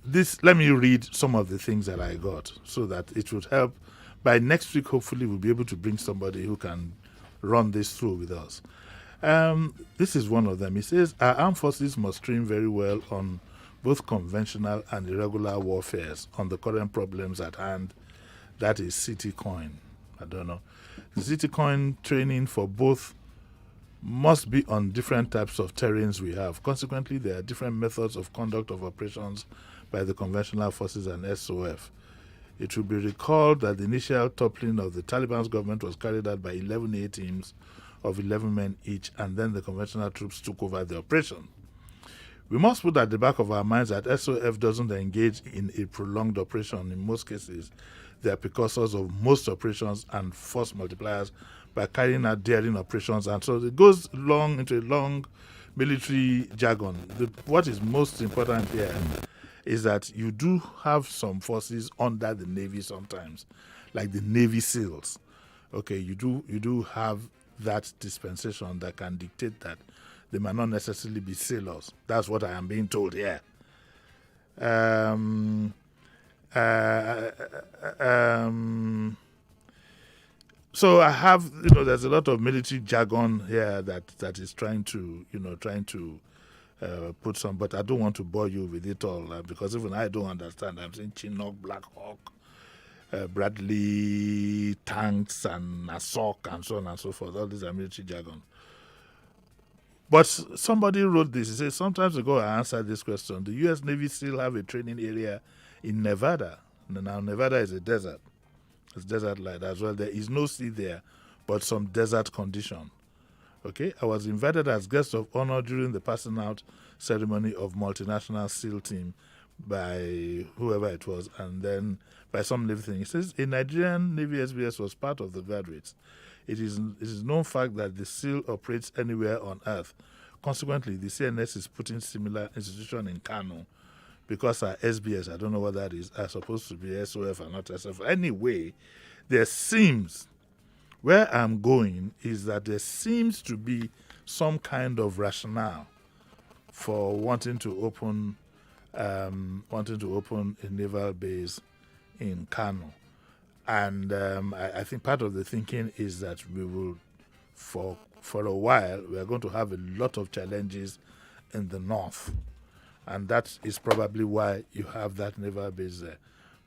this, let me read some of the things that I got so that it would help. By next week, hopefully, we'll be able to bring somebody who can run this through with us. This is one of them. It says our armed forces must train very well on both conventional and irregular warfares on the current problems at hand. That is city coin. I don't know. The city coin training for both must be on different types of terrains we have. Consequently, there are different methods of conduct of operations by the conventional forces and SOF. It will be recalled that the initial toppling of the Taliban's government was carried out by 11 A teams of 11 men each, and then the conventional troops took over the operation. We must put at the back of our minds that SOF doesn't engage in a prolonged operation. In most cases, they are precursors of most operations and force multipliers by carrying out daring operations, and so it goes long into a long military jargon. What is most important here is that you do have some forces under the Navy sometimes, like the Navy SEALs. Okay, you do have that dispensation that can dictate that they might not necessarily be sailors. That's what I am being told here. So I have, there's a lot of military jargon here that is trying to put some, but I don't want to bore you with it all because even I don't understand. I'm saying Chinook, Black Hawk, Bradley tanks, and Assault, and so on and so forth. All these are military jargon. But somebody wrote this. He says, sometimes ago I answered this question. The U.S. Navy still have a training area in Nevada. Now, Nevada is a desert. It's desert-like as well. There is no sea there, but some desert condition. Okay, I was invited as guest of honor during the passing out ceremony of multinational SEAL team by whoever it was, and then by some Navy thing. It says a Nigerian Navy SBS was part of the graduates. It is known fact that the SEAL operates anywhere on earth. Consequently, the CNS is putting similar institution in Kano because our SBS, I don't know what that is, are supposed to be SOF and not SOF. Anyway, there seems, where I'm going is that there seems to be some kind of rationale for wanting to open a naval base in Kano. And I think part of the thinking is that we will, for a while, we are going to have a lot of challenges in the north. And that is probably why you have that naval base there.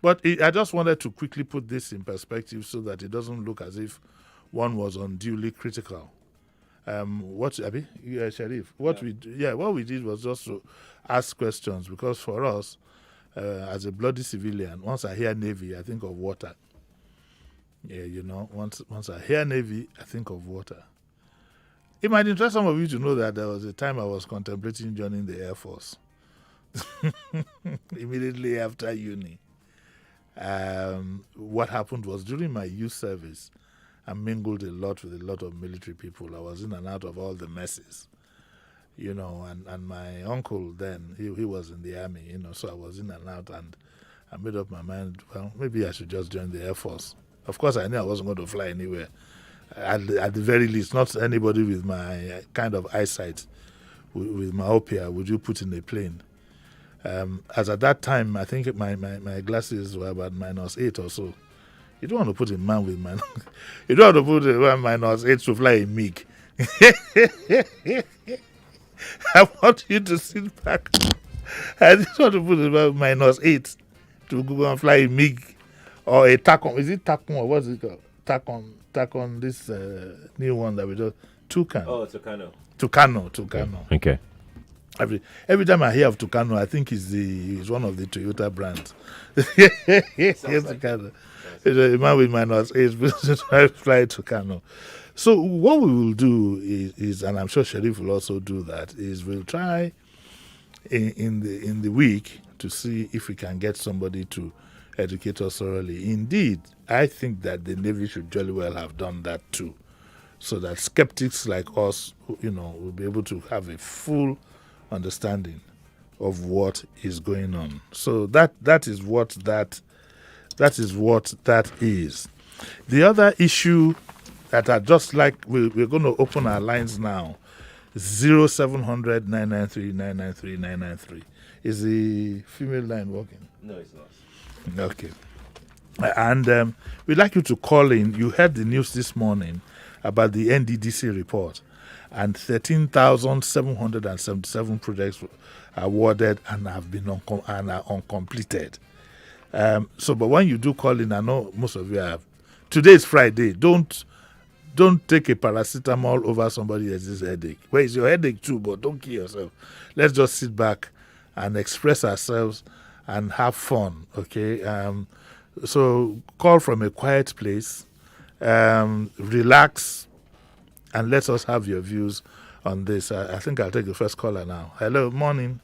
But I just wanted to quickly put this in perspective so that it doesn't look as if one was unduly critical. Sharif? What we did was just to ask questions, because for us, as a bloody civilian, once I hear Navy, I think of water. Yeah, once I hear Navy, I think of water. It might interest some of you to know that there was a time I was contemplating joining the Air Force. Immediately after uni. What happened was during my youth service, I mingled a lot with a lot of military people. I was in and out of all the messes, and my uncle then, he was in the army, so I was in and out, and I made up my mind, well, maybe I should just join the Air Force. Of course, I knew I wasn't going to fly anywhere. At the very least, not anybody with my kind of eyesight, with myopia, would you put in a plane. As at that time, I think my glasses were about -8 or so. You don't want to put a man with you don't want to put a man -8 to fly a MiG. I want you to sit back. I just want to put a man -8 to go and fly a MiG or a Tacon. Is it Tacon or what's it called? Tacon, this new one that we do. Tucan. Oh, Tucano. Tucano. Okay. Every time I hear of Tucano, I think it's one of the Toyota brands. Yes, Tucano. A man with -8 try to fly Tucano. So what we will do is, and I'm sure Sharif will also do that, is we'll try in the week to see if we can get somebody to educate us thoroughly. Indeed, I think that the Navy should jolly well have done that too, so that skeptics like us, will be able to have a full understanding of what is going on. So that is what that is. The other issue that I just like, we're going to open our lines now. 0700 993 993 993. Is the female line working? No, it's not. Okay. And we'd like you to call in. You heard the news this morning about the NDDC report, and 13,777 projects awarded and have been and are uncompleted. But when you do call in, I know most of you have. Today is Friday. Don't take a paracetamol over somebody else's headache. Well, it's your headache too, but don't kill yourself. Let's just sit back and express ourselves and have fun, okay? So call from a quiet place, relax, and let us have your views on this. I think I'll take the first caller now. Hello, morning.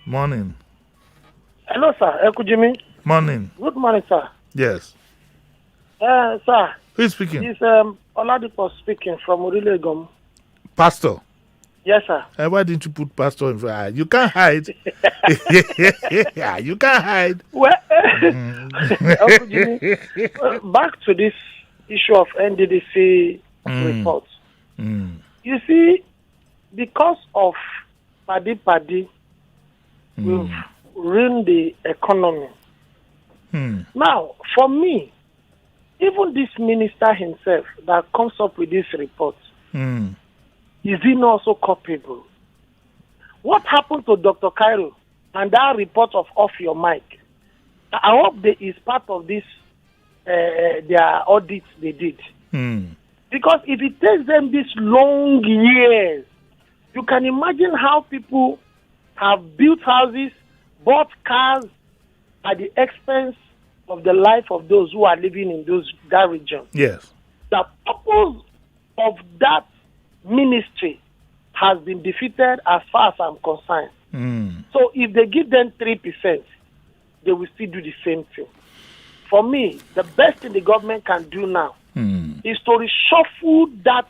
Morning. Hello, sir. Jimi. Morning. Good morning, sir. Yes. Sir. Who is speaking? It's Oladipo speaking from Urilegom. Pastor. Yes, sir. Why didn't you put pastor in front? You can't hide. You can't hide. Well, Jimi, back to this issue of NDDC report. You see, because of Paddy, we've ruined the economy. Now, for me, even this minister himself that comes up with this report, is he not also culpable? What happened to Dr. Cairo and that report of Off Your Mic? I hope that is part of this, their audits they did. Because if it takes them this long years, you can imagine how people have built houses, bought cars at the expense of the life of those who are living in that region. Yes. The purpose of that ministry has been defeated as far as I'm concerned. So if they give them 3%, they will still do the same thing. For me, the best thing the government can do now is to reshuffle that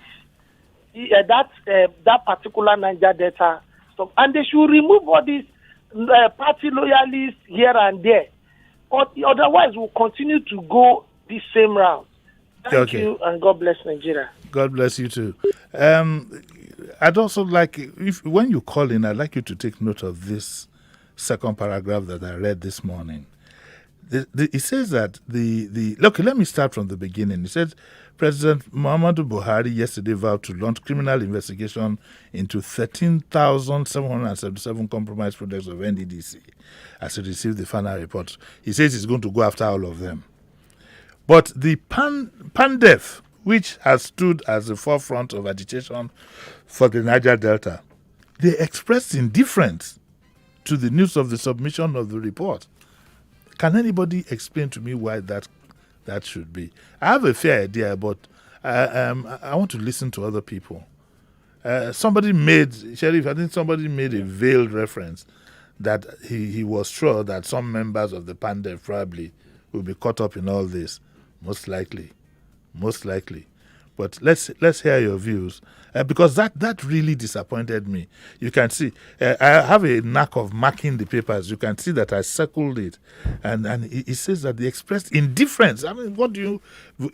particular Niger Delta stuff, and they should remove all these party loyalists here and there. Otherwise, we'll continue to go the same route. Thank you, and God bless Nigeria. God bless you too. I'd also like, when you call in, I'd like you to take note of this second paragraph that I read this morning. It says that look, let me start from the beginning. It says President Muhammadu Buhari yesterday vowed to launch criminal investigation into 13,777 compromised projects of NDDC as he received the final report. He says he's going to go after all of them. But the PANDEF, which has stood as the forefront of agitation for the Niger Delta, they expressed indifference to the news of the submission of the report. Can anybody explain to me why that should be? I have a fair idea, but I want to listen to other people. Somebody made a veiled reference that he was sure that some members of the PANDEF probably will be caught up in all this. Most likely. But let's hear your views, because that really disappointed me. You can see I have a knack of marking the papers. You can see that I circled it, and it says that they expressed indifference. I mean,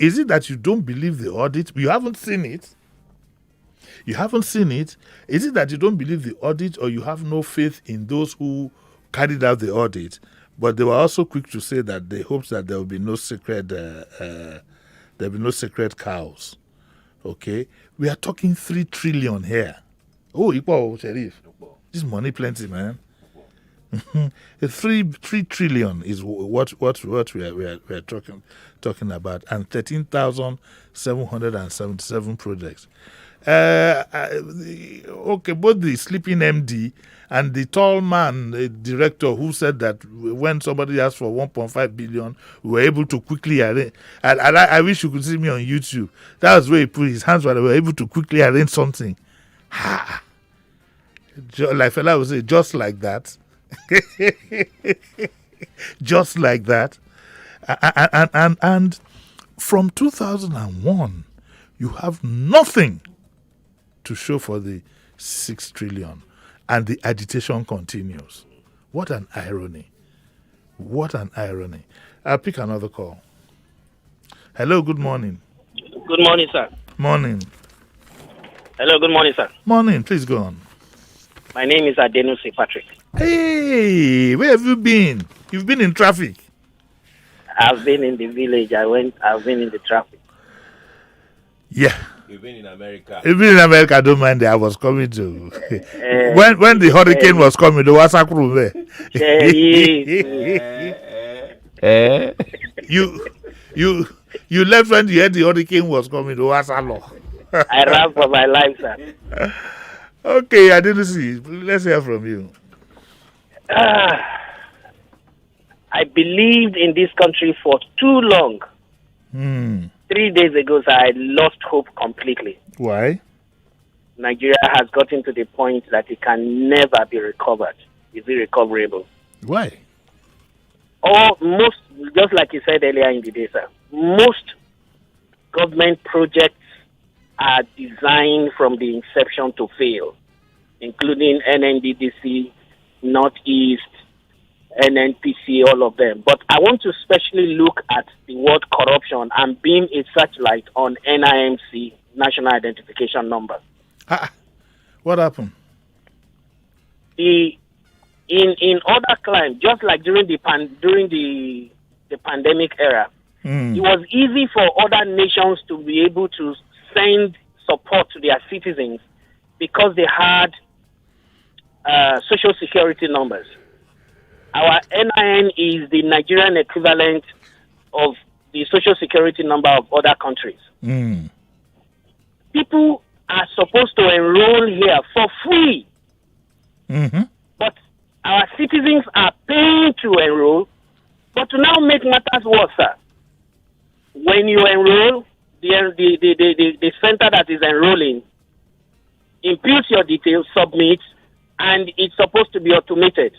is it that you don't believe the audit? You haven't seen it. Is it that you don't believe the audit, or you have no faith in those who carried out the audit? But they were also quick to say that they hope that there will be no sacred cows. Okay, we are talking 3 trillion here. Oh, Ipo Sheriff, this money plenty, man. 3 trillion is what we are talking about, and 13,777 projects. Okay, both the sleeping MD and the tall man, the director, who said that when somebody asked for 1.5 billion, we were able to quickly arrange. And I wish you could see me on YouTube. That was where he put his hands, where they were able to quickly arrange something. Like fella would say, just like that. Just like that. And from 2001, you have nothing to show for the 6 trillion, and the agitation continues. What an irony. I'll pick another call. Hello, good morning. Good morning, sir. Morning. Hello, good morning, sir. Morning, please go on. My name is Adenusi Patrick. Hey, where have you been? You've been in traffic. I've been in the village. I've been in the traffic. Yeah. You've been in America. You've been in America, don't mind that. I was coming to. when the hurricane was coming, the Wasakru there. You left when you heard the hurricane was coming, the Wasalo. I ran for my life, sir. Okay, I didn't see. Let's hear from you. I believed in this country for too long. 3 days ago, sir, I lost hope completely. Why? Nigeria has gotten to the point that it can never be recovered. It's irrecoverable. Why? Or most, just like you said earlier in the day, sir, most government projects are designed from the inception to fail, including NNDDC, Northeast, NNPC, all of them. But I want to especially look at the word corruption and beam a searchlight on NIMC, National Identification Number. What happened? In other climes, just like during the pandemic era, it was easy for other nations to be able to send support to their citizens because they had social security numbers. Our NIN is the Nigerian equivalent of the social security number of other countries. People are supposed to enroll here for free. But our citizens are paying to enroll. But to now make matters worse, sir, when you enroll, the center that is enrolling imputes your details, submits, and it's supposed to be automated.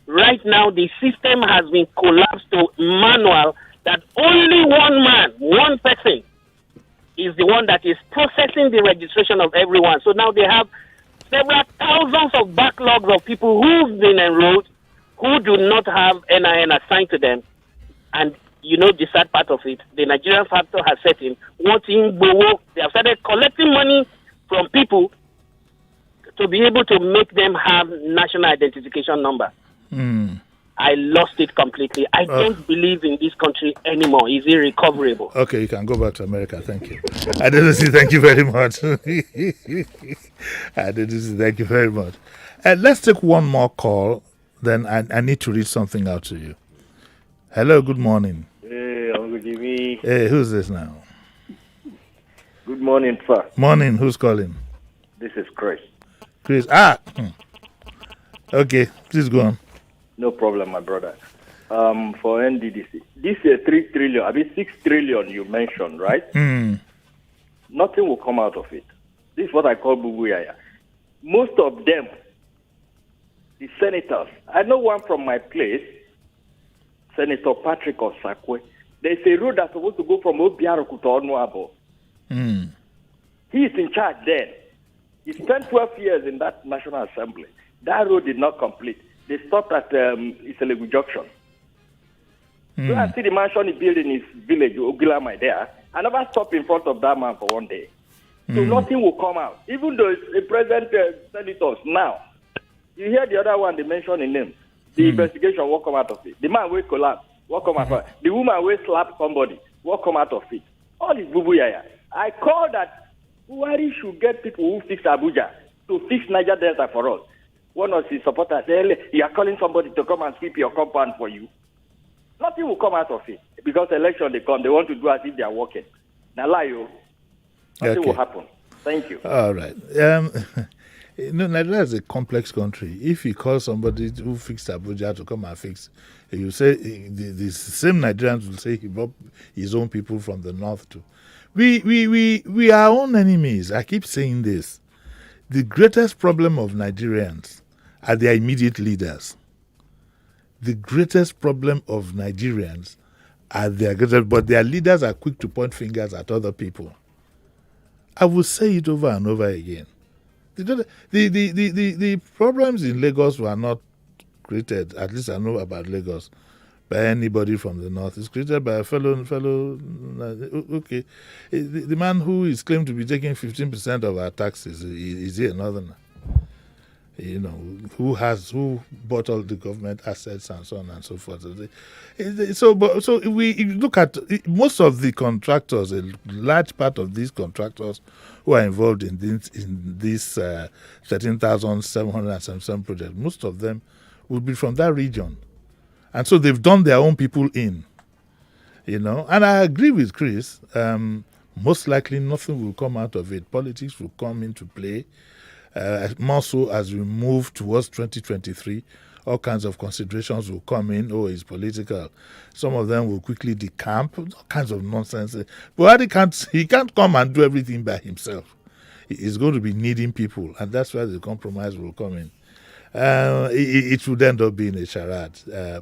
Right now, the system has been collapsed to manual that only one person, is the one that is processing the registration of everyone. So now they have several thousands of backlogs of people who've been enrolled who do not have NIN assigned to them. And you know the sad part of it, the Nigerian factor has set in. They have started collecting money from people to be able to make them have national identification number. I lost it completely. I don't believe in this country anymore. It's irrecoverable. Okay, you can go back to America. Thank you. I didn't see. Thank you very much. I didn't see. Thank you very much. Let's take one more call. Then I need to read something out to you. Hello. Good morning. Hey, Uncle Jimmy. Hey, who's this now? Good morning, sir. Morning. Who's calling? This is Chris. Chris. Okay. Please go on. No problem, my brother. For NDDC, this is 3 trillion, I mean 6 trillion you mentioned, right? Nothing will come out of it. This is what I call bubuyaya. Most of them, the senators, I know one from my place, Senator Patrick Osakwe. There's a road that's supposed to go from Obiaroku to Onuabo. He is in charge then. He spent 12 years in that National Assembly. That road did not complete. They stopped at Iselegu Junction. So I see the mansion he built in his village, Ogilamai there. I never stopped in front of that man for one day. So nothing will come out. Even though it's the present senators now, you hear the other one, they mention in name. The investigation will come out of it. The man will collapse, what come out of it. The woman will slap somebody, what come out of it. All this bubuyaya. I call that Buhari should get people who fix Abuja to fix Niger Delta for us. One of his supporters said, you are calling somebody to come and sweep your compound for you. Nothing will come out of it. Because election they come, they want to do as if they are working. Now lie you. Nothing will happen. Thank you. All right. Nigeria is a complex country. If you call somebody who fixed Abuja to come and fix, you say the same Nigerians will say he brought his own people from the north too. We are our own enemies. I keep saying this. The greatest problem of Nigerians are their immediate leaders. The greatest problem of Nigerians are but their leaders are quick to point fingers at other people. I will say it over and over again. The problems in Lagos were not created, at least I know about Lagos, by anybody from the north. It's created by a fellow. Okay, the man who is claimed to be taking 15% of our taxes is he a northerner? who bought all the government assets and so on and so forth. So if you look at most of the contractors, a large part of these contractors who are involved in this 13,777 project, most of them will be from that region, and so they've done their own people in. And I agree with Chris. Most likely nothing will come out of it. Politics will come into play. More so as we move towards 2023, all kinds of considerations will come in. Oh, it's political. Some of them will quickly decamp. All kinds of nonsense. Buhari can't come and do everything by himself. He's going to be needing people, and that's where the compromise will come in. It would end up being a charade.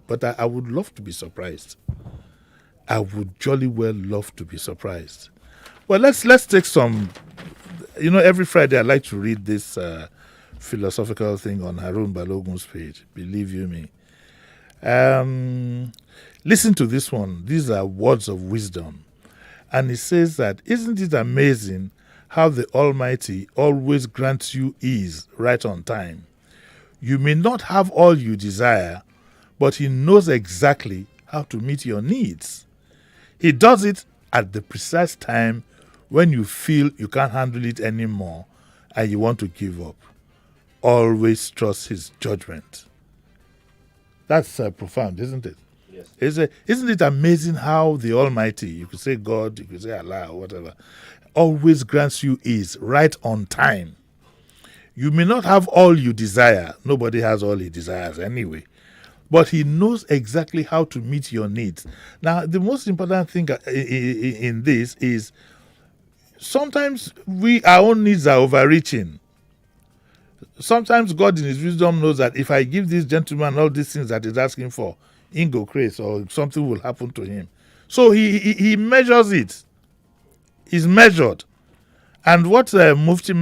But I would love to be surprised. I would jolly well love to be surprised. Well, let's take some. Every Friday I like to read this philosophical thing on Harun Balogun's page. Believe you me. Listen to this one. These are words of wisdom. And it says that, isn't it amazing how the Almighty always grants you ease right on time? You may not have all you desire, but He knows exactly how to meet your needs. He does it at the precise time when you feel you can't handle it anymore and you want to give up. Always trust His judgment. That's profound, isn't it? Yes. Isn't it amazing how the Almighty, you could say God, you could say Allah, or whatever, always grants you ease right on time. You may not have all you desire. Nobody has all he desires anyway. But He knows exactly how to meet your needs. Now, the most important thing in this is sometimes our own needs are overreaching. Sometimes God in His wisdom knows that if I give this gentleman all these things that he's asking for, he'll go crazy or something will happen to him. So he measures it. It's measured. And what Mufti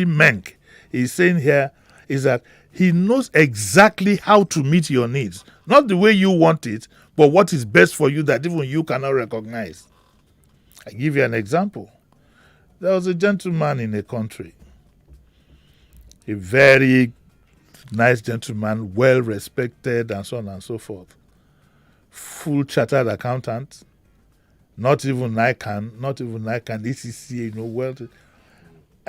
Menk is saying here is that He knows exactly how to meet your needs. Not the way you want it, but what is best for you that even you cannot recognize. I give you an example. There was a gentleman in a country, a very nice gentleman, well respected, and so on and so forth. Full chartered accountant, not even NICAN, ECCA, well.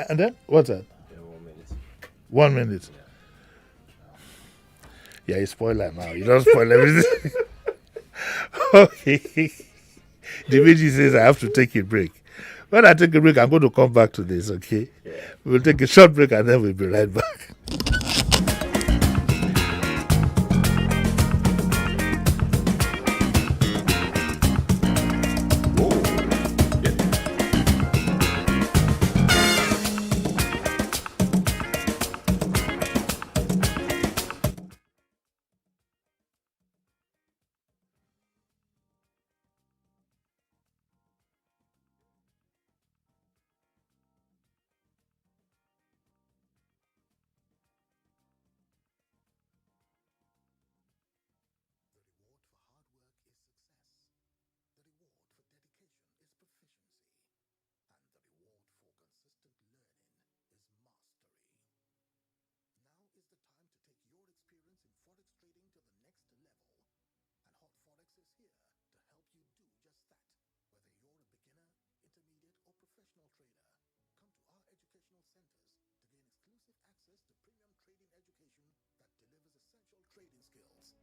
And then, what's that? Yeah, 1 minute. 1 minute. Yeah, you spoil that now. You don't spoil everything. Okay. Dimeji says I have to take a break. When I take a break, I'm going to come back to this, okay? Yeah. We'll take a short break and then we'll be right back.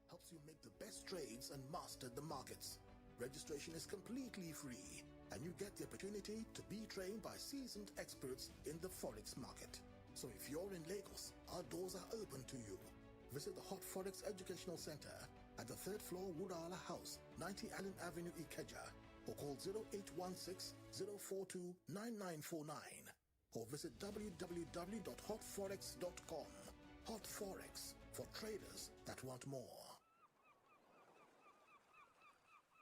Helps you make the best trades and master the markets. Registration is completely free, and you get the opportunity to be trained by seasoned experts in the Forex market. So if you're in Lagos, our doors are open to you. Visit the Hot Forex Educational Center at the 3rd floor Woodala House, 90 Allen Avenue, Ikeja, or call 0816-042-9949, or visit www.hotforex.com. Hot Forex, for traders that want more.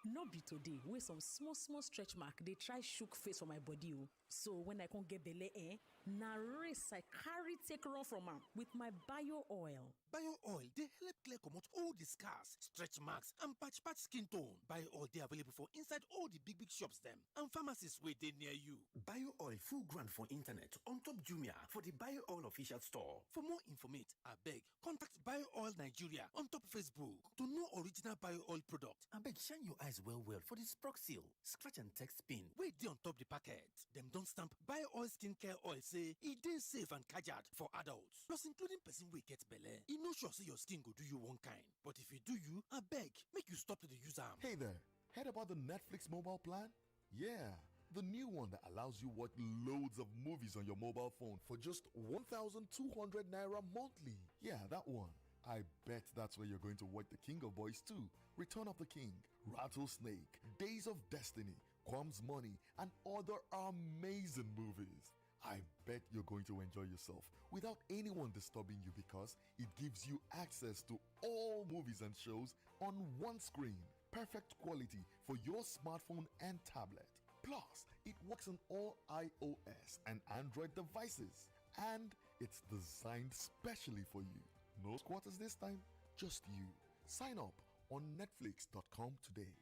No be today, wey some small stretch mark they try shook face for my body. So when I can't get belle, na race I carry take run from am with my bio oil. Bio oil, they help clear comot all the the scars, stretch marks, and patch skin tone. Bio-oil dey available for inside all the big shops them and pharmacies where they near you. Bio-oil full ground for internet on top Jumia for the Bio-oil official store. For more information, abeg contact Bio-oil Nigeria on top Facebook to know original Bio-oil product. Abeg shine your eyes well for the Sprock seal, scratch and text pin. Wey dey on top the packet. Them don't stamp Bio-oil skincare oil say e dey safe and kajad for adults. Plus including person wey get belle. E no sure say your skin go do you one kind. But if e do you, abeg make you stop to dey use am. Hey there, heard about the Netflix mobile plan? Yeah, the new one that allows you watch loads of movies on your mobile phone for just 1,200 naira monthly. Yeah, that one. I bet that's where you're going to watch The King of Boys 2, Return of the King, Rattlesnake, Days of Destiny, Quam's Money, and other amazing movies. I bet you're going to enjoy yourself without anyone disturbing you because it gives you access to all movies and shows on one screen. Perfect quality for your smartphone and tablet. Plus, it works on all iOS and Android devices. And it's designed specially for you. No squatters this time, just you. Sign up on netflix.com today.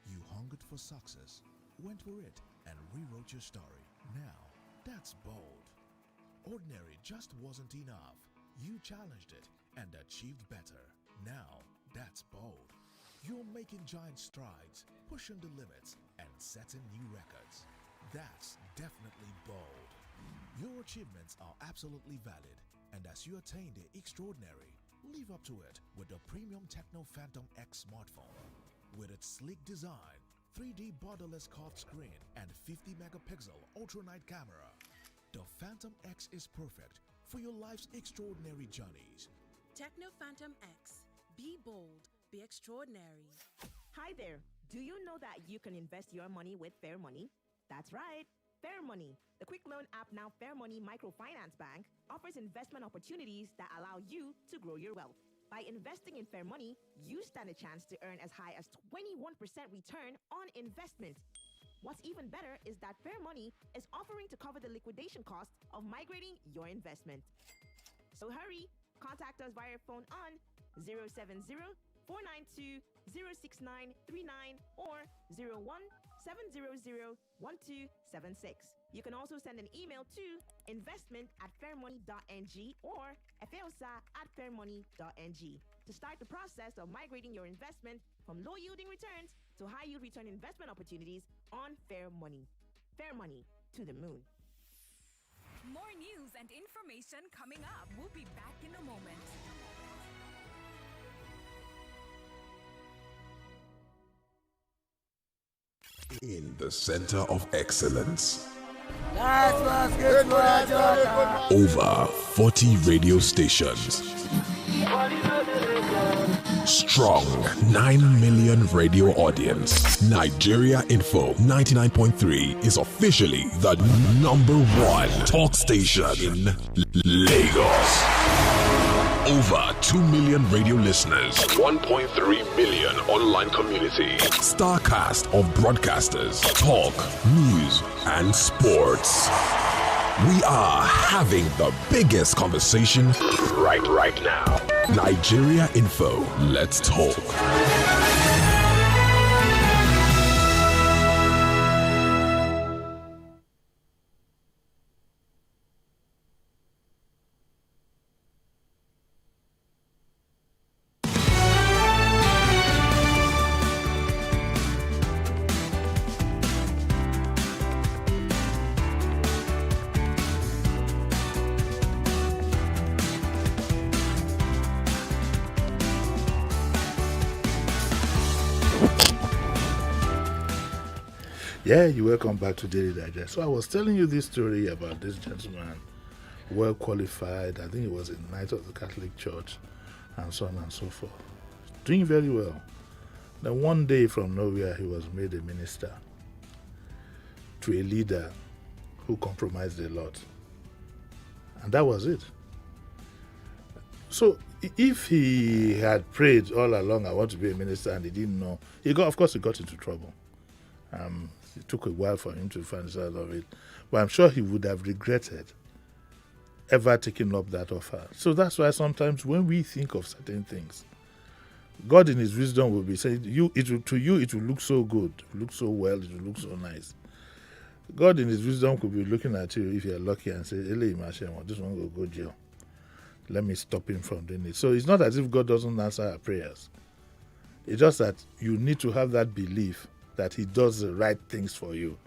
You hungered for success, went for it, and rewrote your story. Now, that's bold. Ordinary just wasn't enough. You challenged it and achieved better. Now, that's bold. You're making giant strides, pushing the limits, and setting new records. That's definitely bold. Your achievements are absolutely valid, and as you attain the extraordinary, live up to it with the premium Techno Phantom X smartphone. With its sleek design, 3D borderless curved screen, and 50 megapixel ultra-night camera, the Phantom X is perfect for your life's extraordinary journeys. Techno Phantom X. Be bold, be extraordinary. Hi there. Do you know that you can invest your money with Fair Money? That's right. Fair Money, the quick loan app now Fair Money Microfinance Bank, offers investment opportunities that allow you to grow your wealth. By investing in Fair Money, you stand a chance to earn as high as 21% return on investment. What's even better is that Fair Money is offering to cover the liquidation costs of migrating your investment. So hurry, contact us via phone on 070-492-06939 or 01-700-1276. You can also send an email to investment@fairmoney.ng or efeosa@fairmoney.ng to start the process of migrating your investment from low-yielding returns to high-yield return investment opportunities on Fair Money. Fair Money, to the moon. More news and information coming up. We'll be back in a moment. In the center of excellence. Over 40 radio stations. Strong 9 million radio audience. Nigeria Info 99.3 is officially the #1 talk station in Lagos. Over 2 million radio listeners, 1.3 million online community, star cast of broadcasters, talk, news, and sports. We are having the biggest conversation right now. Nigeria Info, let's talk. Yeah, you're welcome back to Daily Digest. So I was telling you this story about this gentleman, well qualified. I think he was a knight of the Catholic Church, and so on and so forth. Doing very well. Then one day from nowhere, he was made a minister to a leader who compromised a lot. And that was it. So if he had prayed all along, I want to be a minister, and he didn't know, of course he got into trouble. It took a while for him to find out of it. But I'm sure he would have regretted ever taking up that offer. So that's why sometimes when we think of certain things, God in His wisdom will be saying, to you it will look so good, look so well, it will look so nice. God in His wisdom could be looking at you if you're lucky and say, Eli Mashem, this one will go jail. Let me stop him from doing it. So it's not as if God doesn't answer our prayers. It's just that you need to have that belief that He does the right things for you.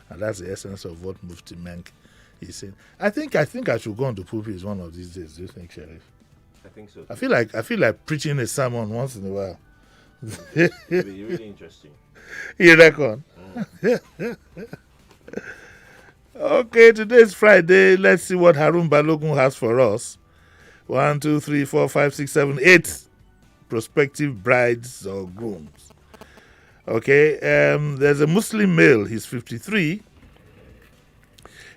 And that's the essence of what Mufti Menk is saying. I think I should go on the pulpit one of these days. Do you think, Sheriff? I think so. I feel like preaching a sermon once in a while. It'll be really interesting. You reckon? Okay, today's Friday. Let's see what Harun Balogun has for us. 1, 2, 3, 4, 5, 6, 7, 8 prospective brides or grooms. Okay, there's a Muslim male. He's 53.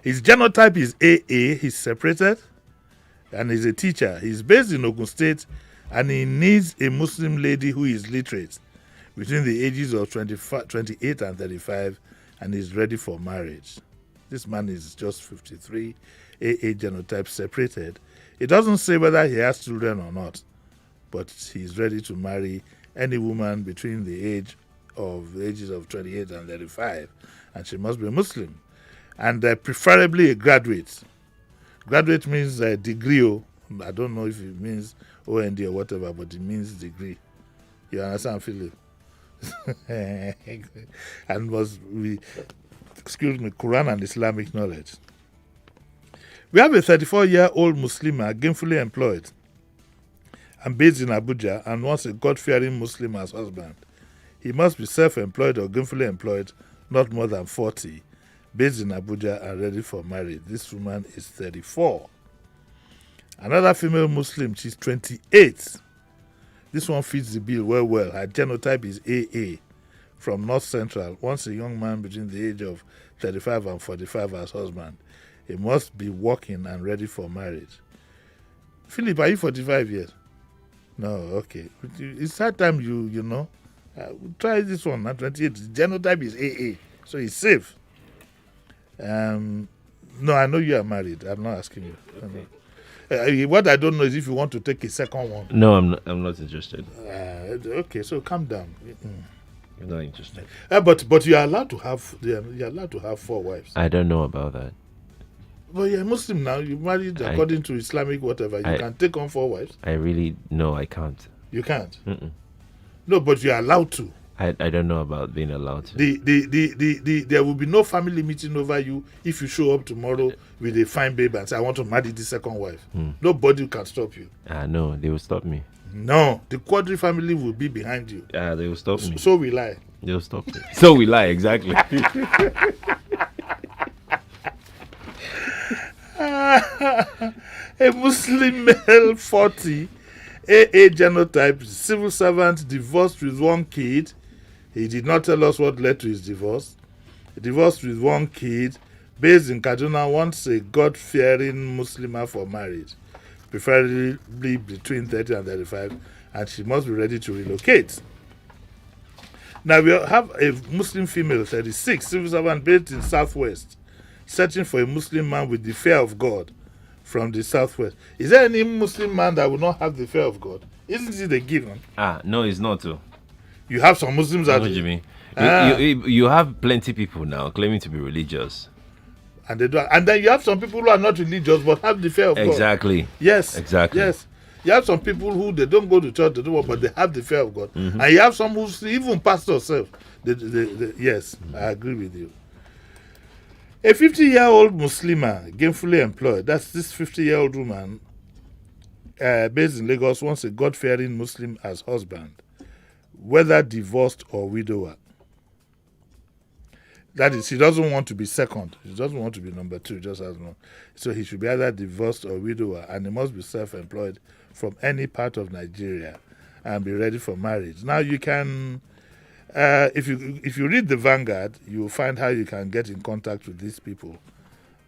His genotype is AA. He's separated. And he's a teacher. He's based in Ogun State. And he needs a Muslim lady who is literate between the ages of 28 and 35. And he's ready for marriage. This man is just 53. AA genotype separated. It doesn't say whether he has children or not. But he's ready to marry any woman between the ages of 28 and 35. And she must be a Muslim. And preferably a graduate. Graduate means a degree. I don't know if it means OND or whatever, but it means degree. You understand, Philip? And Quran and Islamic knowledge. We have a 34-year-old Muslimah gainfully employed and based in Abuja and wants a God-fearing Muslim as husband. He must be self-employed or gainfully employed, not more than 40, based in Abuja and ready for marriage. This woman is 34. Another female Muslim, she's 28. This one fits the bill well. Her genotype is AA from North Central. Wants a young man between the age of 35 and 45 as husband. He must be working and ready for marriage. Philip, are you 45 years? No, okay. It's that time you know. Try this one at 28. The genotype is AA, so it's safe. No, I know you are married. I'm not asking you. Okay. What I don't know is if you want to take a second one. No, I'm not interested. Okay, so calm down. I'm not interested. But you are allowed to have 4 wives. I don't know about that. But you're a Muslim now. You married according to Islamic whatever. You can take on 4 wives. I really I can't. You can't. Mm-mm. No, but you're allowed to. I don't know about being allowed to. There will be no family meeting over you if you show up tomorrow with a fine babe and say, I want to marry the second wife. Nobody can stop you. No, they will stop me. No, the Quadri family will be behind you. They will stop me. So will I. They'll stop me. So will I, exactly. A Muslim male 40, AA genotype, civil servant, divorced with 1 kid. He did not tell us what led to his divorce. Divorced with 1 kid, based in Kaduna, wants a God-fearing Muslimah for marriage, preferably between 30 and 35, and she must be ready to relocate. Now we have a Muslim female, 36, civil servant based in Southwest, searching for a Muslim man with the fear of God from the Southwest. Is there any Muslim man that will not have the fear of God? Isn't it a given? No, it's not too. You have some Muslims that... What do you mean? You have plenty people now claiming to be religious. And they do, and then you have some people who are not religious but have the fear of God. Exactly. Yes. Exactly. Yes. You have some people who they don't go to church, they don't, but they have the fear of God. And you have some who, even pastors self. Yes, I agree with you. A 50-year-old Muslimah, gainfully employed, that's this 50-year-old woman, based in Lagos, wants a God-fearing Muslim as husband, whether divorced or widower. That is, she doesn't want to be second. She doesn't want to be number 2, just as one. So he should be either divorced or widower, and he must be self-employed from any part of Nigeria and be ready for marriage. Now you can, if you read the Vanguard, you will find how you can get in contact with these people.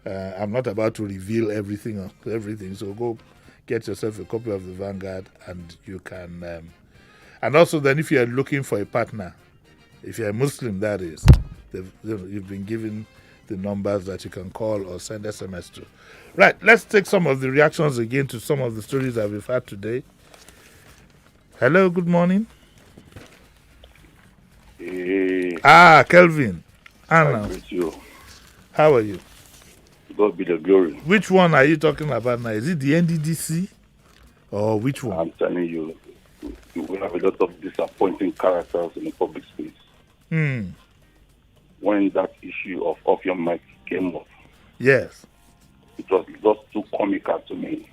I'm not about to reveal everything, so go get yourself a copy of the Vanguard, and you can. And also, then, if you are looking for a partner, if you're a Muslim, that is, you've been given the numbers that you can call or send SMS to. Right, let's take some of the reactions again to some of the stories that we've had today. Hello, good morning. Ah, Kelvin. Anna. I greet you. How are you? God be the glory. Which one are you talking about now? Is it the NDDC or which one? I'm telling you, we have a lot of disappointing characters in the public space. When that issue of off your mic came up, yes, it was just too comical to me.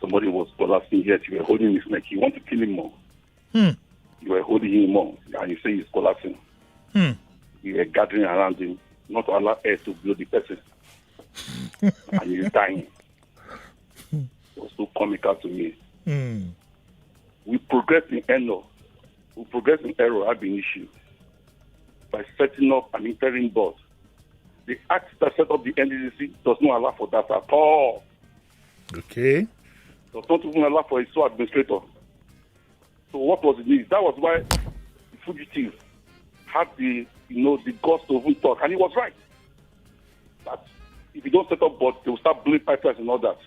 Somebody was collapsing, yet you were holding his neck. You want to kill him more. You were holding him more, and you say he's collapsing. You were gathering around him, not to allow air to blow the person. And he's dying. It was so comical to me. We progress in error. We progress in error have been issued by setting up an interim board. The act that set up the NDDC does not allow for that at all. Okay. Does not even allow for a sole administrator. So what was the need? That was why the fugitive had the guts to even talk, and he was right. That if you don't set up board, they will start blowing pipelines and all that.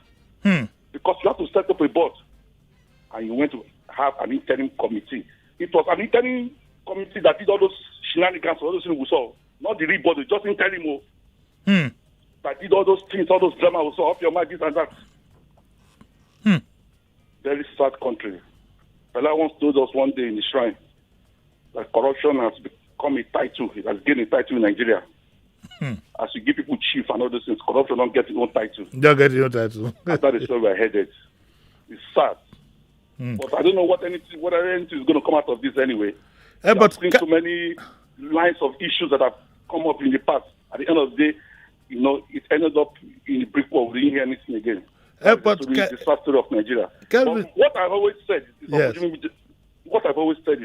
Because you have to set up a board, and you went to have an interim committee. It was an interim committee that did all those shenanigans, all those things we saw. Not the real body, just interim. That did all those things, all those drama we saw, up your mind, this and that. Very sad country. Fela once told us one day in the shrine that corruption has become a title. It has gained a title in Nigeria. As you give people chief and all those things, corruption don't get its own title. Don't get your title. That is where we're headed. It's sad. But I don't know whether anything is going to come out of this anyway. But seen so many lines of issues that have come up in the past. At the end of the day, it ended up in the brick wall. We didn't hear anything again. But the disaster of Nigeria. But what I've always said is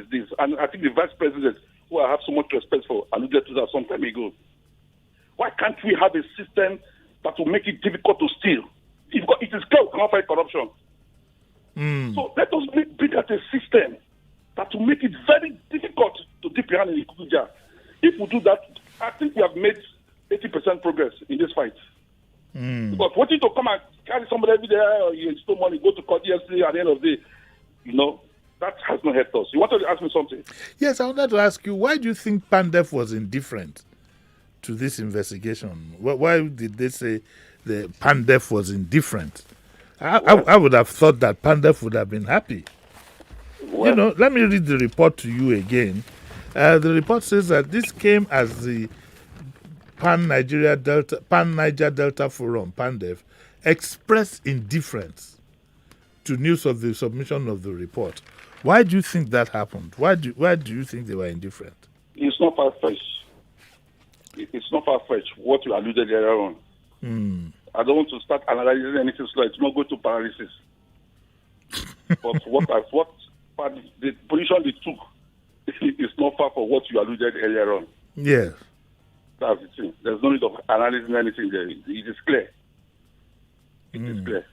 this, and I think the vice president, who I have so much respect for, alluded to that some time ago. Why can't we have a system that will make it difficult to steal? It is clear we cannot fight corruption. So let us build a system that will make it very difficult to dip your hand in the cookie jar. If we do that, I think we have made 80% progress in this fight. Because wanting to come and carry somebody every day, or you stole money, go to court yesterday, at the end of the day, that has not helped us. You wanted to ask me something? Yes, I wanted to ask you, why do you think PANDEF was indifferent to this investigation? Why did they say the PANDEF was indifferent? I would have thought that PANDEF would have been happy. Let me read the report to you again. The report says that this came as the Pan-Niger Delta Forum, PANDEF, expressed indifference to news of the submission of the report. Why do you think that happened? Why do you think they were indifferent? It's not far-fetched. It's not far-fetched what you alluded earlier on. I don't want to start analyzing anything so it's not go to paralysis. But the position they took is not far from what you alluded earlier on. Yes. That's the thing. There's no need of analyzing anything there. It is clear. It is clear.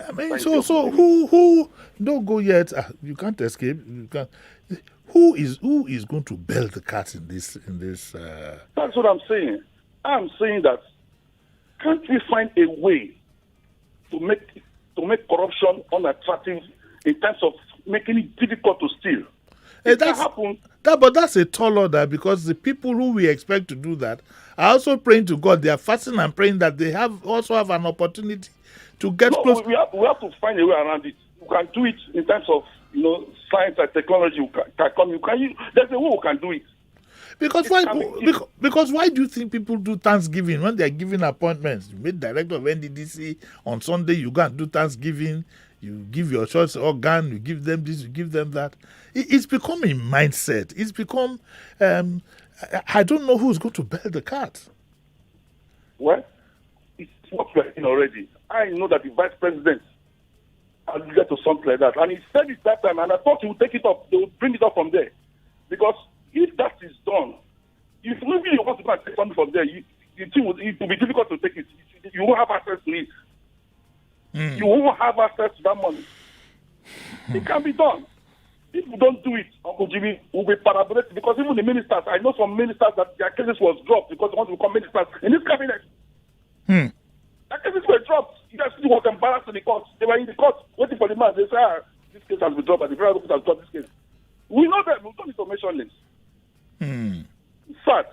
I mean, so who don't go yet? You can't escape. You can't. Who is going to bell the cat in this? That's what I'm saying. I'm saying that can't we find a way to make corruption unattractive in terms of making it difficult to steal? But that's a tall order, because the people who we expect to do that are also praying to God. They are fasting and praying that they also have an opportunity to get close. We have to find a way around it. We can do it in terms of science and technology. There's a way we can do it. Because why do you think people do Thanksgiving when they are giving appointments? You made director of NDDC on Sunday. You go and do Thanksgiving. You give your church organ. You give them this. You give them that. It's become a mindset. It's become. I don't know who's going to bell the cat. Well, it's what we're in already. I know that the vice president alluded to something like that, and he said it that time, and I thought he would take it up. They would bring it up from there, because if that is done, if you really want to go and take something from there, it will be difficult to take it. You won't have access to it. You won't have access to that money. It can be done. If we don't do it, Uncle Jimmy will be parabolated, because even the ministers, I know some ministers that their cases was dropped because they want to become ministers in this cabinet. Their cases were dropped. You guys was embarrassed in the court. They were in the court waiting for the man. They say, this case has been dropped, and the federal court has dropped this case. We know them. We don't need to mention names. Sad.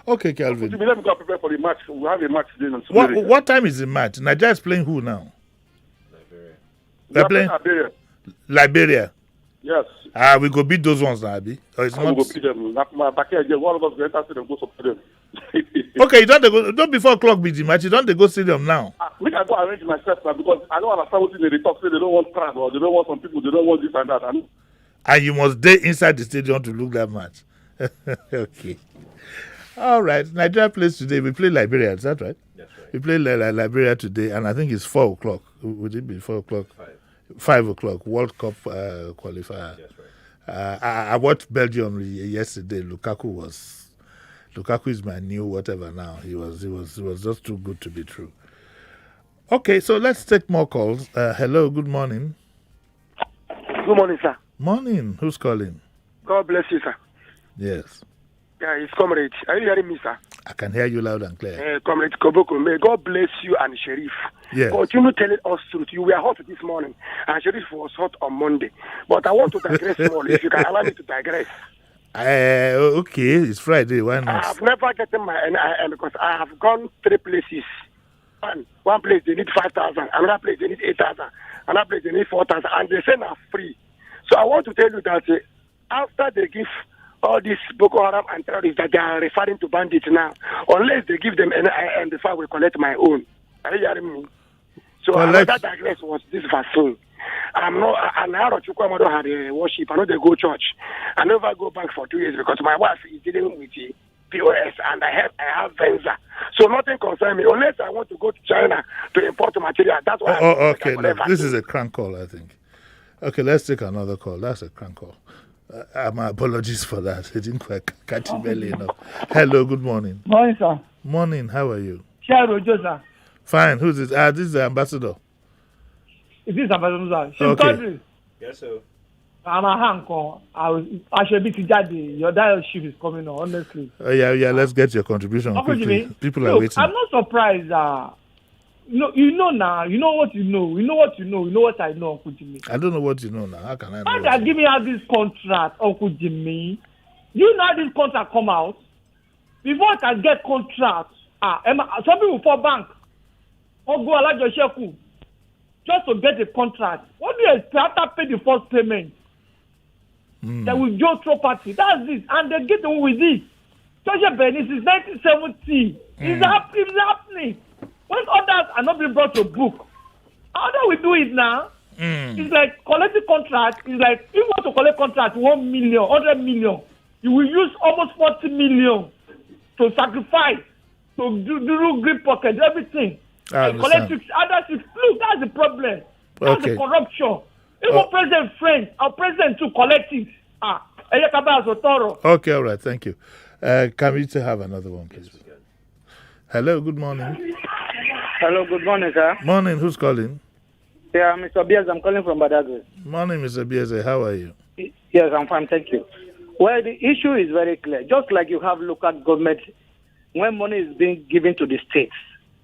Okay, Calvin. Let me go prepare for the match. We'll have a match today on What time is the match? Nigeria is playing who now? Liberia. They're playing Liberia. Liberia. Yes. We go beat those ones now, Abi. Or it's not. We go beat them. One of us will enter stadium go support them. Okay, you don't before clock be the match. You don't go stadium now. We can go arrange myself now because I don't understand what they talk. Say they don't want crowd or they don't want some people. They don't want this and that. And you must stay inside the stadium to look that match. Okay. All right. Nigeria plays today. We play Liberia. Is that right? That's right. We play Liberia today, and I think it's 4 o'clock. Would it be 4 o'clock? 5 o'clock. World Cup qualifier. That's right. I watched Belgium yesterday. Lukaku is my new whatever now. He was just too good to be true. Okay, so let's take more calls. Hello. Good morning. Good morning, sir. Morning. Who's calling? God bless you, sir. Yes. Yeah, it's Comrade. Are you hearing me, sir? I can hear you loud and clear. Comrade Koboko, may God bless you and Sheriff. Yes. Continue telling us truth. You were hot this morning, and Sheriff was hot on Monday. But I want to digress more, if you can allow me to digress. Okay, it's Friday. Why not? I have never gotten my NIN because I have gone 3 places. One place they need 5,000, another place they need 8,000, another place they need 4,000, and they say now free. So I want to tell you that after they give all these Boko Haram and terrorists that they are referring to bandits now, unless they give them NIN before I will collect my own. Are you hearing me? So another digress was this vaccine. I'm not an Arab Chukwamado had a worship. I know they go church. I never go back for 2 years because my wife is dealing with the POS and I have Venza. So nothing concerns me unless I want to go to China to import material. That's why. Okay. Look, this is a crank call, I think. Okay, let's take another call. That's a crank call. My apologies for that. I didn't quite catch it early enough. Hello, good morning. Morning, sir. Morning, how are you? Sharo Josa. Fine, who's this? This is the ambassador. Is this ambassador? Okay. Yes, sir. I'm a handcall. I should be today. Your dialship is coming on, honestly. Yeah, let's get your contribution quickly. People are waiting. I'm not surprised. You know now. You know what you know. You know what you know. You know what I know, Uncle Jimmy. I don't know what you know now. How can I know? Why they give me out this contract, Uncle Jimmy? You know this contract come out before I can get contract. Some people for bank or go allow your just to get a contract. What do you expect after pay the first payment? They will join property. That's this, and they get away with it. Social Benin since 1970. It's happening. When others are not being brought to book, how do we do it now? It's like collecting contract. It's like if you want to collect contract 1 million, 100 million, you will use almost 40 million to sacrifice, to do grip pocket, everything. Collect 6, other 6. Look, that's the problem. That's the corruption. Even President French, our president to collect it. Okay, all right, thank you. Can we still have another one, please? Hello, good morning. Hello, good morning, sir. Morning, who's calling? Yeah, Mr. Biaz, I'm calling from Badagry. Morning, Mr. Biaz, how are you? Yes, I'm fine, thank you. Well, the issue is very clear. Just like you have local government, when money is being given to the states,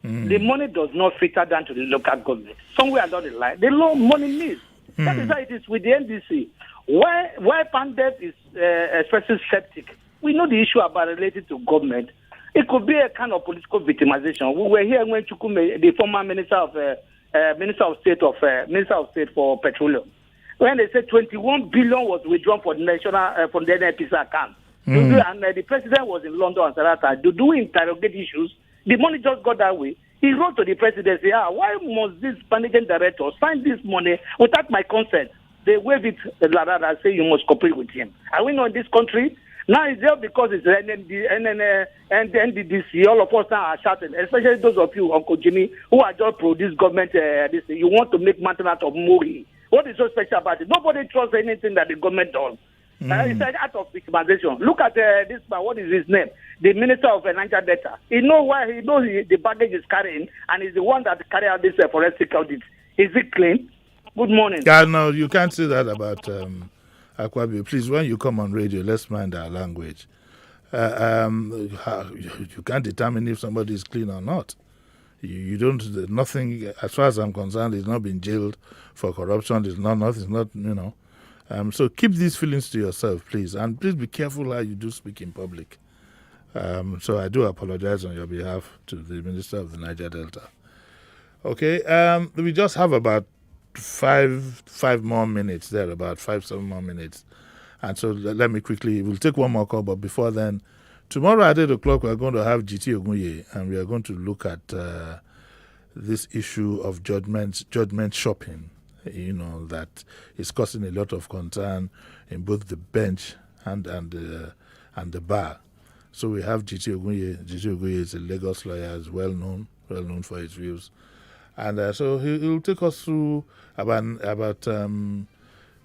the money does not filter down to the local government. Somewhere along the line, the low money needs. That is how it is with the NDC. Why Pandit is expressing skeptic? We know the issue about related to government. It could be a kind of political victimization. We were here when Chukume, the former Minister of State for Petroleum, when they said 21 billion was withdrawn for the national from the NNPC account, and the president was in London and Sarata. Do we interrogate issues? The money just got that way. He wrote to the presidency, why must this managing director sign this money without my consent? They waive it and say you must cooperate with him. Are we not in this country? Now it's just because it's NDDC, all of us now are shouting, especially those of you, Uncle Jimmy, who are just pro-this government, you want to make mountain out of Mori. What is so special about it? Nobody trusts anything that the government does. It's an act of victimization. Look at this man, what is his name? The Minister of Niger Delta. He knows the baggage is carrying, and he's the one that carry out this forensic audit. Is it clean? Good morning. Yeah, no, you can't say that about Akwabi. Please, when you come on radio, let's mind our language. You can't determine if somebody is clean or not. You don't. Nothing, as far as I'm concerned, he's not been jailed for corruption. It's not. So keep these feelings to yourself, please. And please be careful how you do speak in public. So I do apologize on your behalf to the Minister of the Niger Delta. Okay, we just have about five more minutes there, about 7 more minutes. And so let me quickly, we'll take one more call, but before then, tomorrow at 8 o'clock, we're going to have GT Ogunye, and we are going to look at this issue of judgment shopping, that is causing a lot of concern in both the bench and the bar. So we have GT Ogunye. GT Ogunye is a Lagos lawyer, is well known for his views. And so he'll take us through about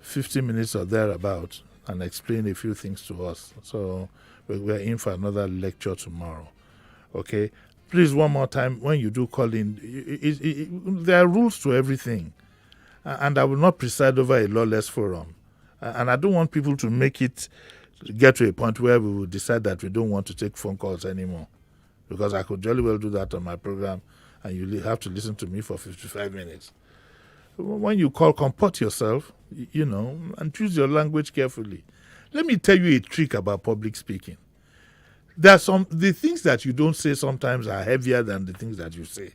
50 minutes or thereabout and explain a few things to us. So we're in for another lecture tomorrow. Okay? Please, one more time, when you do call in, there are rules to everything. And I will not preside over a lawless forum. And I don't want people to get to a point where we will decide that we don't want to take phone calls anymore. Because I could jolly well do that on my program, and you have to listen to me for 55 minutes. When you call, comport yourself, and choose your language carefully. Let me tell you a trick about public speaking. The things that you don't say sometimes are heavier than the things that you say.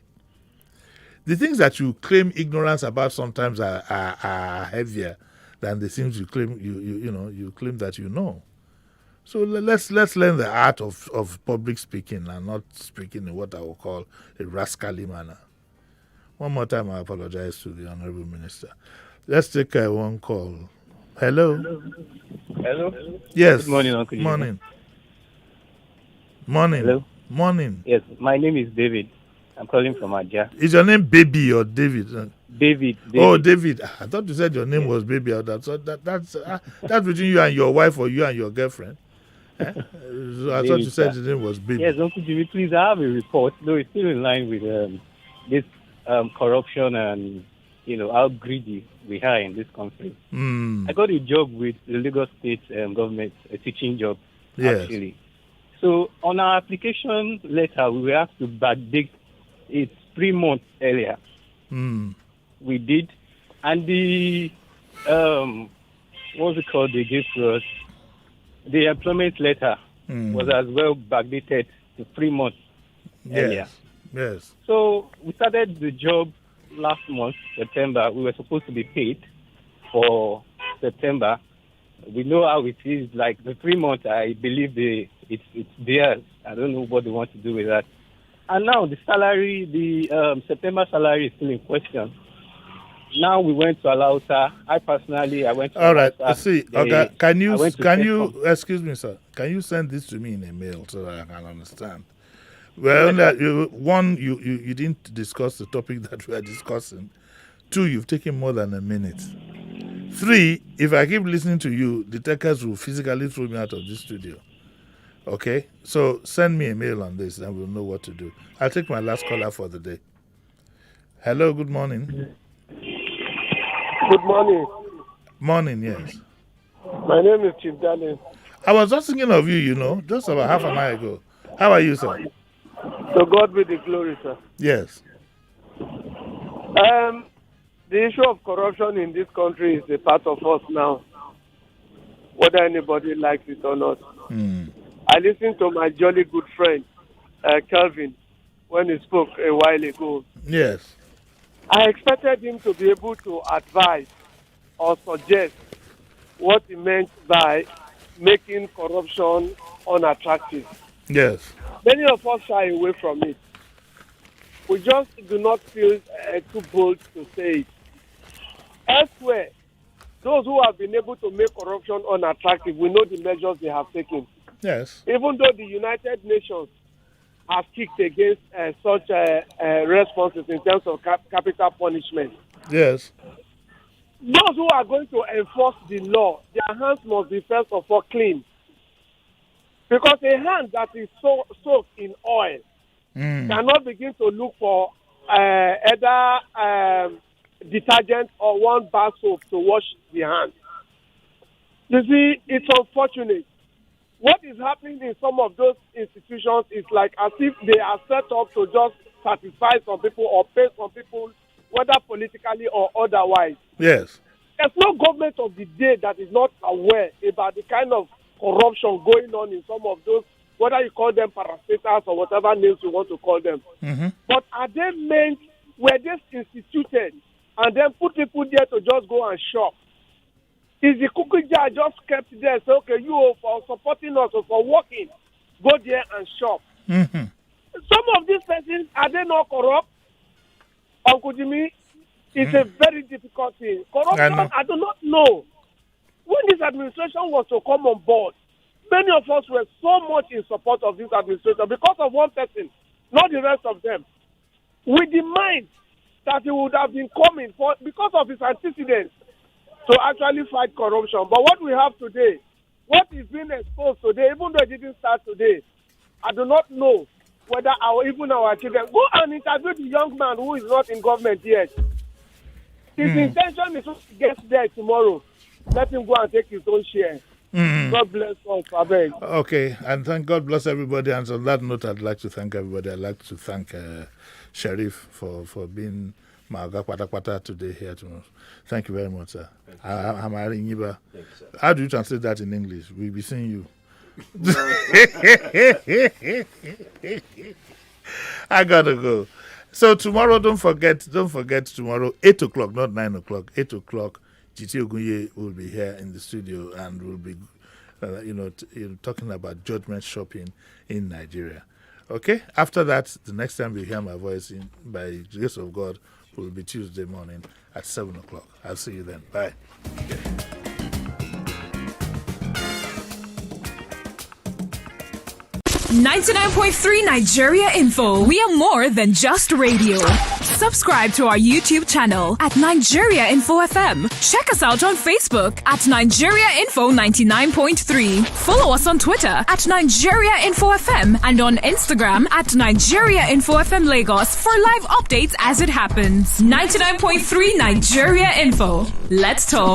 The things that you claim ignorance about sometimes are heavier than the things you claim you claim that you know. So let's learn the art of public speaking and not speaking in what I will call a rascally manner. One more time, I apologize to the Honorable Minister. Let's take one call. Hello? Hello? Yes. Good morning, Uncle. Morning. Morning. Hello? Morning. Yes, my name is David. I'm calling from Aja. Is your name Baby or David? David. Oh, David. I thought you said your name was Baby. So that's between you and your wife or you and your girlfriend. So I thought you said your name was Baby. Yes, Uncle Jimmy, please, I have a report. Though it's still in line with this corruption and, how greedy we are in this country. I got a job with the Lagos State government, a teaching job, actually. So on our application letter, we were asked to backdate it 3 months earlier. We did. And the, what's it called they gave to us? The employment letter was as well backdated to 3 months earlier. Yes. So we started the job last month, September. We were supposed to be paid for September. We know how it is. Like the 3 months, I believe it's theirs. I don't know what they want to do with that. And now the salary, the September salary is still in question. Now we went to Alausa. I went to All right. Alausa. See, okay. Can you excuse me, sir? Can you send this to me in a mail so that I can understand? Well, you didn't discuss the topic that we are discussing. 2, you've taken more than a minute. 3, if I keep listening to you, the takers will physically throw me out of this studio. Okay? So send me a mail on this and we'll know what to do. I'll take my last caller for the day. Hello, good morning. Good morning. Morning, yes. My name is Chief Darling. I was just thinking of you, just about half an hour ago. How are you, sir? To God be the glory, sir. Yes. The issue of corruption in this country is a part of us now, whether anybody likes it or not. I listened to my jolly good friend, Kelvin, when he spoke a while ago. Yes. I expected him to be able to advise or suggest what he meant by making corruption unattractive. Yes. Many of us shy away from it. We just do not feel too bold to say it. Elsewhere, those who have been able to make corruption unattractive, we know the measures they have taken. Yes. Even though the United Nations have kicked against such responses in terms of capital punishment. Yes. Those who are going to enforce the law, their hands must be first of all clean. Because a hand that is soaked in oil cannot begin to look for either detergent or one bar soap to wash the hands. You see, it's unfortunate. What is happening in some of those institutions is like as if they are set up to just satisfy some people or pay some people, whether politically or otherwise. Yes. There's no government of the day that is not aware about the kind of corruption going on in some of those, whether you call them parastatals or whatever names you want to call them. But are they meant, were they instituted and then put people there to just go and shop? Is the cookie jar just kept there? So, okay, you for supporting us or for working, go there and shop. Some of these persons, are they not corrupt? Uncle Jimmy, it's a very difficult thing. Corruption, I do not know. When this administration was to come on board, many of us were so much in support of this administration because of one person, not the rest of them. With the mind that he would have been coming for because of his antecedents to actually fight corruption. But what we have today, what is being exposed today, even though it didn't start today, I do not know whether even our children go and interview the young man who is not in government yet. His intention is to get there tomorrow. Let him go and take his own share. God bless us, I beg. Okay, and thank God bless everybody. And on that note, I'd like to thank everybody. I'd like to thank Sheriff for being my Kwata today here tomorrow. Thank you very much, sir. I'm Thank you, sir. How do you translate that in English? We'll be seeing you. I gotta go. So tomorrow, don't forget tomorrow, 8 o'clock, not 9 o'clock, 8 o'clock, GT Ogunye will be here in the studio and will be, talking about judgment shopping in Nigeria. Okay? After that, the next time you hear my voice, by the grace of God, will be Tuesday morning at 7 o'clock. I'll see you then. Bye. 99.3 Nigeria Info. We are more than just radio. Subscribe to our YouTube channel at Nigeria Info FM. Check us out on Facebook at Nigeria Info 99.3. Follow us on Twitter at Nigeria Info FM and on Instagram at Nigeria Info FM Lagos for live updates as it happens. 99.3 Nigeria Info. Let's talk.